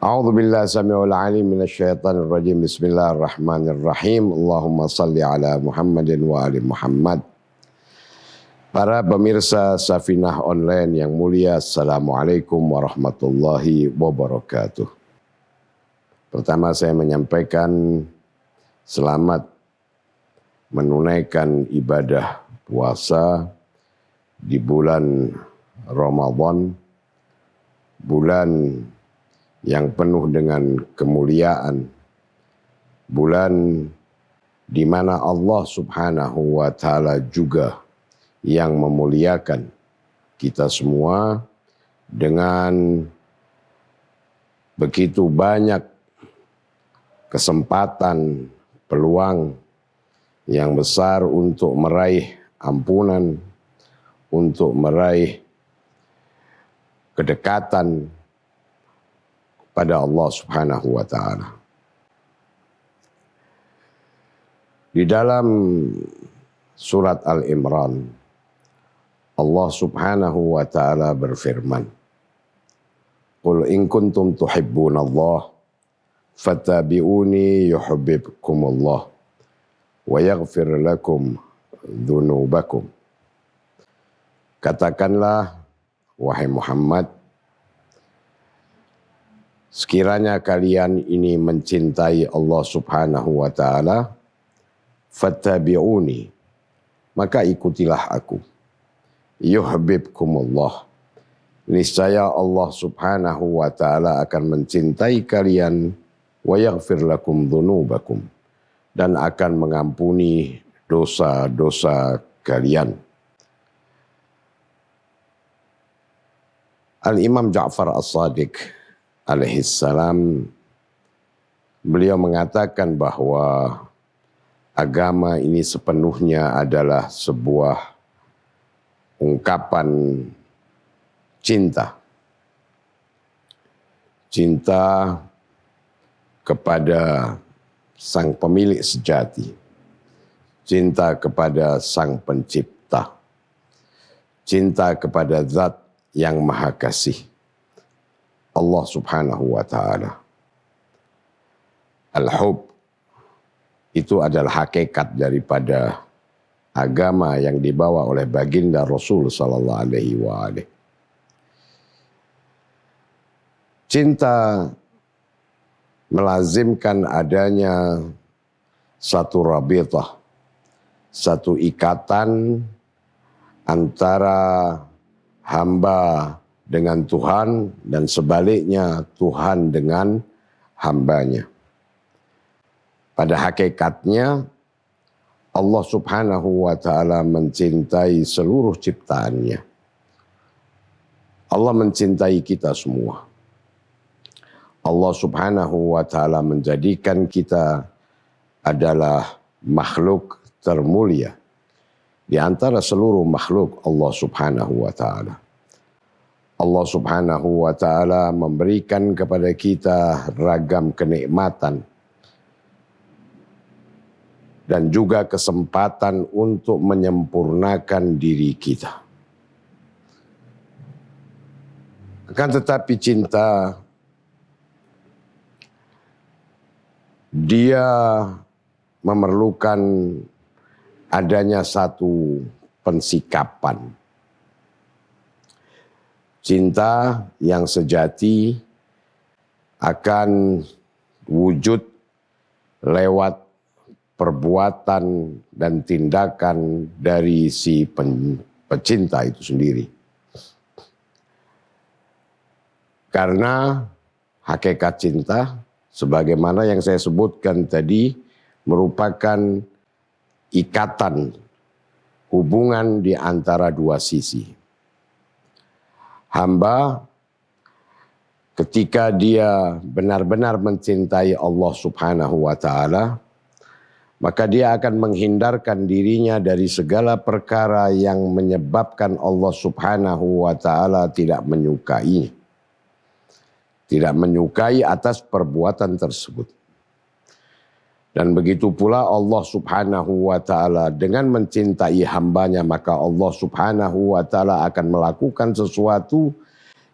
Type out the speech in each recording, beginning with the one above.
A'udzu billahi samii'il 'aliim minasyaitonir rajiim. Bismillahirrahmanirrahim. Allahumma shalli ala Muhammadin wa ali Muhammad. Para pemirsa Safinah Online yang mulia, Assalamualaikum warahmatullahi wabarakatuh. Pertama saya menyampaikan selamat menunaikan ibadah puasa di bulan Ramadan, bulan yang penuh dengan kemuliaan, bulan di mana Allah Subhanahu wa Ta'ala juga yang memuliakan kita semua dengan begitu banyak kesempatan, peluang yang besar untuk meraih ampunan, untuk meraih kedekatan pada Allah Subhanahu wa Ta'ala. Di dalam surat Al-Imran, Allah Subhanahu wa Ta'ala berfirman, "Qul in kuntum tuhibbunallah fattabi'uni yuhibbukumullah wa yaghfir lakum dzunubakum." Katakanlah, wahai Muhammad, sekiranya kalian ini mencintai Allah Subhanahu wa Ta'ala, fattabi'uni, maka ikutilah aku. Yuhibbukumullah, niscaya Allah Subhanahu wa Ta'ala akan mencintai kalian, wa yaghfir lakum dzunubakum, dan akan mengampuni dosa-dosa kalian. Al-Imam Ja'far As-Shadiq alaihissalam, beliau mengatakan bahwa agama ini sepenuhnya adalah sebuah ungkapan cinta. Cinta kepada sang pemilik sejati. Cinta kepada sang pencipta. Cinta kepada zat yang maha kasih, Allah Subhanahu wa Ta'ala. Al-hub itu adalah hakikat daripada agama yang dibawa oleh baginda Rasul sallallahu alaihi wa alihi. Cinta melazimkan adanya satu rabitah, satu ikatan antara hamba dengan Tuhan dan sebaliknya Tuhan dengan hambanya. Pada hakikatnya Allah Subhanahu wa Ta'ala mencintai seluruh ciptaannya. Allah mencintai kita semua. Allah Subhanahu wa Ta'ala menjadikan kita adalah makhluk termulia di antara seluruh makhluk Allah Subhanahu wa Ta'ala. Allah Subhanahu wa Ta'ala memberikan kepada kita ragam kenikmatan dan juga kesempatan untuk menyempurnakan diri kita. Akan tetapi cinta, dia memerlukan adanya satu pensikapan. Cinta yang sejati akan wujud lewat perbuatan dan tindakan dari si pecinta itu sendiri. Karena hakikat cinta, sebagaimana yang saya sebutkan tadi, merupakan ikatan hubungan di antara dua sisi. Hamba ketika dia benar-benar mencintai Allah Subhanahu wa Ta'ala, maka dia akan menghindarkan dirinya dari segala perkara yang menyebabkan Allah Subhanahu wa Ta'ala tidak menyukainya. Tidak menyukai atas perbuatan tersebut. Dan begitu pula Allah Subhanahu wa Ta'ala dengan mencintai hambanya, maka Allah Subhanahu wa Ta'ala akan melakukan sesuatu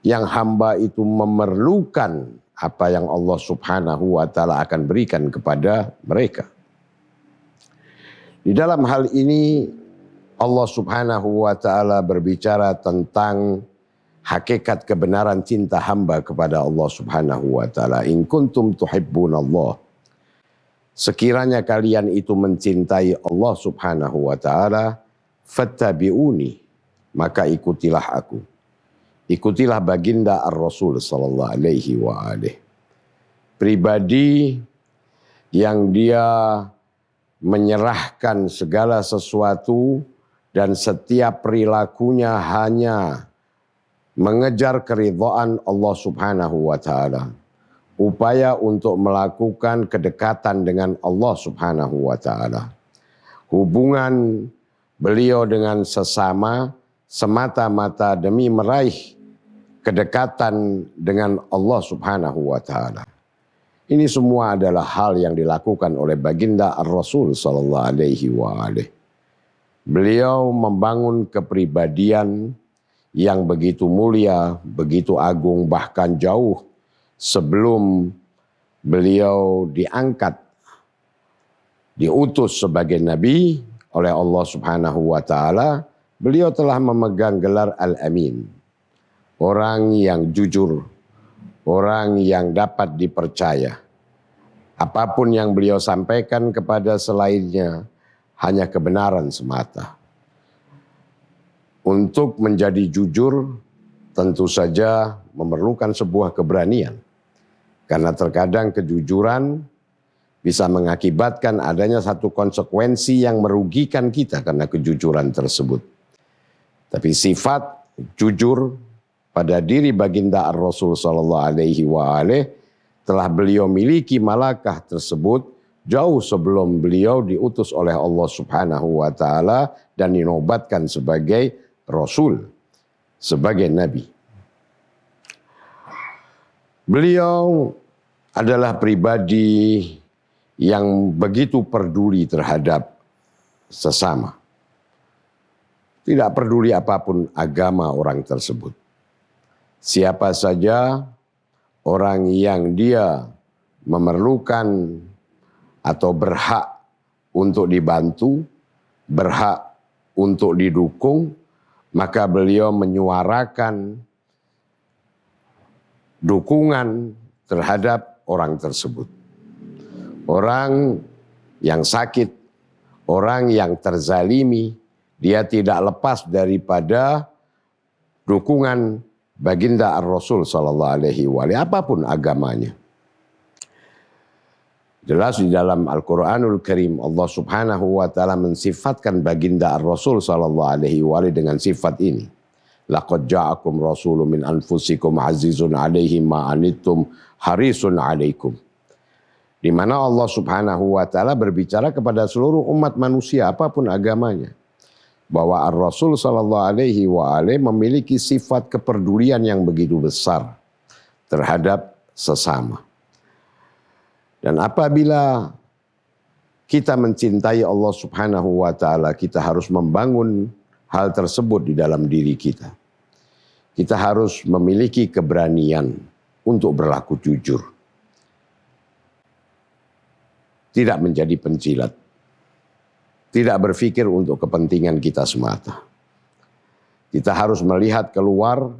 yang hamba itu memerlukan apa yang Allah Subhanahu wa taala akan berikan kepada mereka. Di dalam hal ini Allah Subhanahu wa taala berbicara tentang hakikat kebenaran cinta hamba kepada Allah Subhanahu wa taala. In kuntum tuhibbunallah. Sekiranya kalian itu mencintai Allah Subhanahu wa taala, fattabi'uni, maka ikutilah aku. Ikutilah baginda Ar-Rasul sallallahu alaihi wa alihi. Pribadi yang dia menyerahkan segala sesuatu dan setiap perilakunya hanya mengejar keridhaan Allah Subhanahu wa taala. Upaya untuk melakukan kedekatan dengan Allah Subhanahu wa taala. Hubungan beliau dengan sesama semata-mata demi meraih kedekatan dengan Allah Subhanahu wa taala. Ini semua adalah hal yang dilakukan oleh baginda Ar-Rasul sallallahu alaihi wa alihi. Beliau membangun kepribadian yang begitu mulia, begitu agung, bahkan jauh sebelum beliau diangkat, diutus sebagai nabi oleh Allah Subhanahu wa taala. Beliau telah memegang gelar Al-Amin, orang yang jujur, orang yang dapat dipercaya. Apapun yang beliau sampaikan kepada selainnya hanya kebenaran semata. Untuk menjadi jujur tentu saja memerlukan sebuah keberanian. Karena terkadang kejujuran bisa mengakibatkan adanya satu konsekuensi yang merugikan kita karena kejujuran tersebut. Tapi sifat jujur pada diri baginda Ar-Rasul sallallahu alaihi wa alihi telah beliau miliki malakah tersebut jauh sebelum beliau diutus oleh Allah Subhanahu wa taala dan dinobatkan sebagai rasul, sebagai nabi. Beliau adalah pribadi yang begitu peduli terhadap sesama. Tidak peduli apapun agama orang tersebut. Siapa saja orang yang dia memerlukan atau berhak untuk dibantu, berhak untuk didukung, maka beliau menyuarakan dukungan terhadap orang tersebut. Orang yang sakit, orang yang terzalimi, dia tidak lepas daripada dukungan baginda Ar-Rasul sallallahu alaihi wa alihi, apapun agamanya. Jelas di dalam Al-Qur'anul Karim Allah Subhanahu wa taala mensifatkan baginda Ar-Rasul sallallahu alaihi wa alihi dengan sifat ini. Laqad ja'akum rasulun min anfusikum azizun 'alaihi ma anittum harisun 'alaikum. Di mana Allah Subhanahu wa taala berbicara kepada seluruh umat manusia apapun agamanya, bahwa Ar-Rasul sallallahu alaihi wa alihi memiliki sifat kepedulian yang begitu besar terhadap sesama. Dan apabila kita mencintai Allah Subhanahu wa taala, kita harus membangun hal tersebut di dalam diri kita. Kita harus memiliki keberanian untuk berlaku jujur. Tidak menjadi penjilat. Tidak berpikir untuk kepentingan kita semata. Kita harus melihat keluar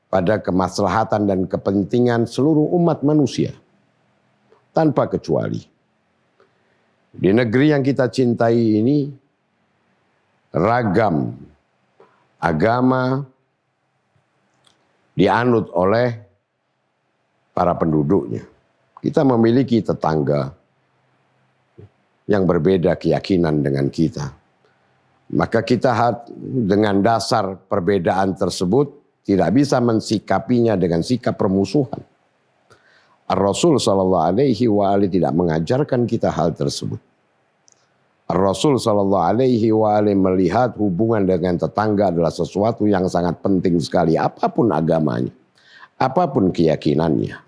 pada kemaslahatan dan kepentingan seluruh umat manusia. Tanpa kecuali. Di negeri yang kita cintai ini, ragam agama dianut oleh para penduduknya. Kita memiliki tetangga yang berbeda keyakinan dengan kita. Maka kita dengan dasar perbedaan tersebut tidak bisa mensikapinya dengan sikap permusuhan. Ar-Rasul sallallahu alaihi wa alihi tidak mengajarkan kita hal tersebut. Ar-Rasul sallallahu alaihi wa alihi melihat hubungan dengan tetangga adalah sesuatu yang sangat penting sekali, apapun agamanya, apapun keyakinannya.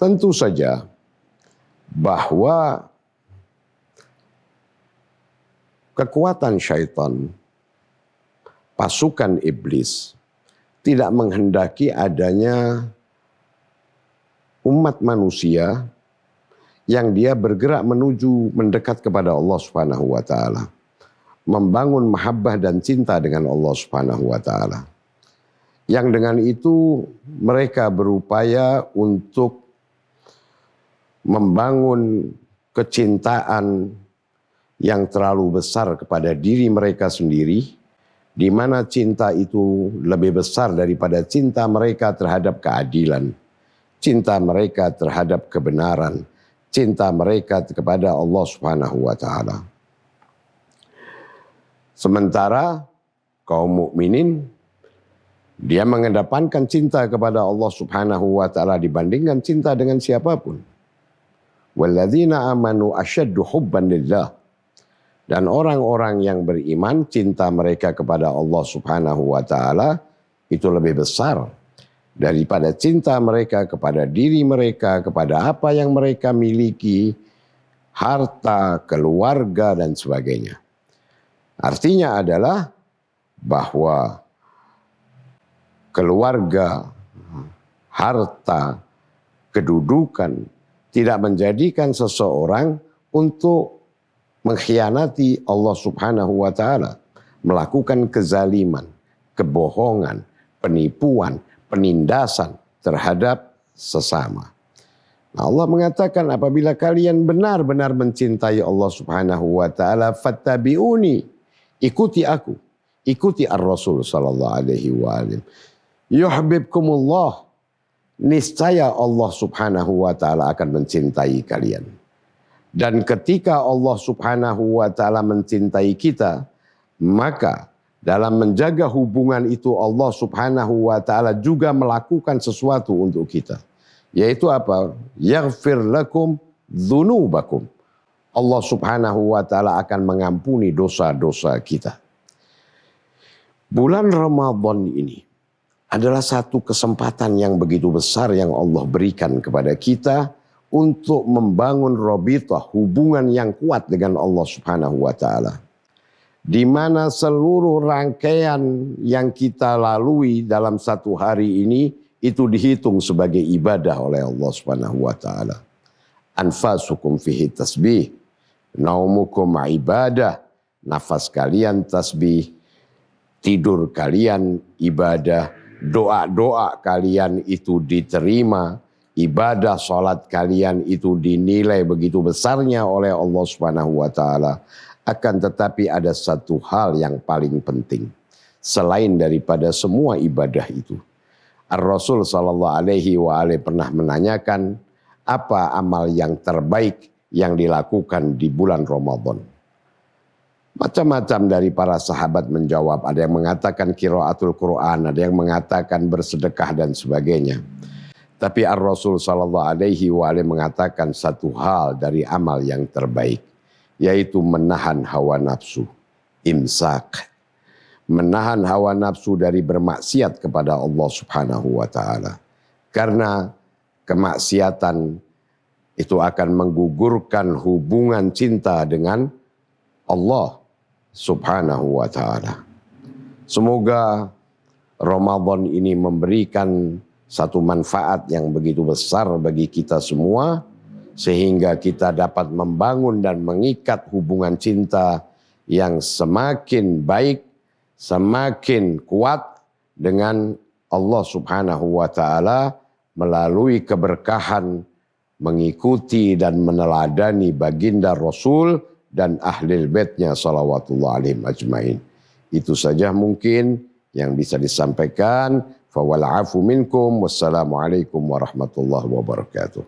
Tentu saja bahwa kekuatan syaitan, pasukan iblis, tidak menghendaki adanya umat manusia yang dia bergerak menuju mendekat kepada Allah Subhanahu wa taala. Membangun mahabbah dan cinta dengan Allah Subhanahu wa taala. Yang dengan itu mereka berupaya untuk membangun kecintaan yang terlalu besar kepada diri mereka sendiri, di mana cinta itu lebih besar daripada cinta mereka terhadap keadilan, cinta mereka terhadap kebenaran, cinta mereka kepada Allah Subhanahu wa taala. Sementara kaum mukminin dia mengedepankan cinta kepada Allah Subhanahu wa taala dibandingkan cinta dengan siapapun. Walladzina amanu asyaddu hubban lillah. Dan orang-orang yang beriman cinta mereka kepada Allah Subhanahu wa taala itu lebih besar daripada cinta mereka kepada diri mereka, kepada apa yang mereka miliki, harta, keluarga, dan sebagainya. Artinya adalah bahwa keluarga, harta, kedudukan tidak menjadikan seseorang untuk mengkhianati Allah Subhanahu wa taala, melakukan kezaliman, kebohongan, penipuan, penindasan terhadap sesama. Nah, Allah mengatakan apabila kalian benar-benar mencintai Allah Subhanahu wa taala, fattabi'uni, ikuti aku, ikuti ar-Rasul sallallahu alaihi wasallam. Yuhibbukumullah, niscaya Allah Subhanahu wa taala akan mencintai kalian. Dan ketika Allah Subhanahu wa taala mencintai kita, maka dalam menjaga hubungan itu Allah Subhanahu wa taala juga melakukan sesuatu untuk kita. Yaitu apa? Yaghfir lakum dzunubakum. Allah Subhanahu wa taala akan mengampuni dosa-dosa kita. Bulan Ramadan ini adalah satu kesempatan yang begitu besar yang Allah berikan kepada kita untuk membangun rabithah, hubungan yang kuat dengan Allah Subhanahu wa taala. Di mana seluruh rangkaian yang kita lalui dalam satu hari ini itu dihitung sebagai ibadah oleh Allah Subhanahu wa taala. Anfasukum fihi tasbih, naumukum ibadah, nafas kalian tasbih, tidur kalian ibadah, doa-doa kalian itu diterima, ibadah salat kalian itu dinilai begitu besarnya oleh Allah Subhanahu wa taala. Akan tetapi ada satu hal yang paling penting selain daripada semua ibadah itu. Ar-Rasul sallallahu alaihi wasallam pernah menanyakan apa amal yang terbaik yang dilakukan di bulan Ramadan. Macam-macam dari para sahabat menjawab, ada yang mengatakan qiraatul Quran, ada yang mengatakan bersedekah dan sebagainya. Tapi Ar-Rasul sallallahu alaihi wasallam mengatakan satu hal dari amal yang terbaik, yaitu menahan hawa nafsu, imsak. Menahan hawa nafsu dari bermaksiat kepada Allah Subhanahu wa taala. Karena kemaksiatan itu akan menggugurkan hubungan cinta dengan Allah Subhanahu wa taala. Semoga Ramadan ini memberikan satu manfaat yang begitu besar bagi kita semua, sehingga kita dapat membangun dan mengikat hubungan cinta yang semakin baik, semakin kuat dengan Allah Subhanahu wa taala melalui keberkahan mengikuti dan meneladani baginda Rasul dan ahlul baitnya salawatullah alaihim ajmain. Itu saja mungkin yang bisa disampaikan. Fawal afu minkum. Wassalamualaikum warahmatullahi wabarakatuh.